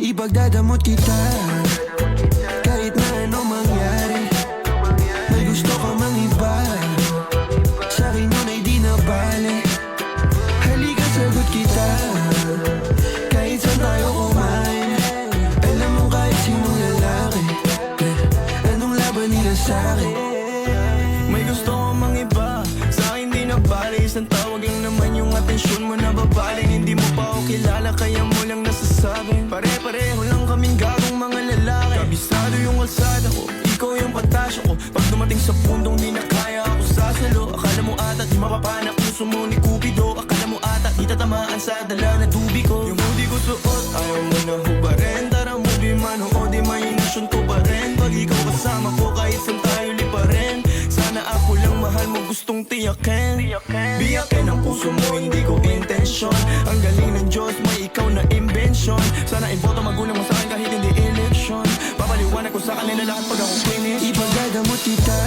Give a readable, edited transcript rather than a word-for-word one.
Ipagdadamot kita kahit na anong mangyari. May gusto ka mang iba, sa'kin yun ay di na bale. Halika sagot kita kahit saan tayo kumain. Alam mo kahit sinong lalaki, anong laban nila sa'kin. May gusto ka mang iba, sa'kin di na bale. Isang tawag lang naman yung atensyon mo na babaling. Hindi mo pa ako kilala kaya mo lang nasasabi. Pare-pareho lang kaming gagong mga lalaki. Kabisado yung alsada ko, ikaw yung patasya ko. Pag dumating sa pundong di na kaya ako sasalo. Akala mo ata di mapapanak puso mo ni Cupido. Akala mo ata di tatamaan sa dala na tubig ko. Yung hoodie ko suot, ayaw mo na hubarin. Tara movie man o di imahinasyon ko pa rin. Pag ikaw kasama ko kahit saan tayo liparin. Sana ako lang mahal mo gustong tiyakin. Biyakin ang puso mo hindi ko intensyon. Ang galing ng Diyos may ikaw na invention. Sana iboto magulang mo sa'kin kahit hindi eleksyon. Papaliwanag ko sa kanila lahat pag ako finish. Ipagdadamot kita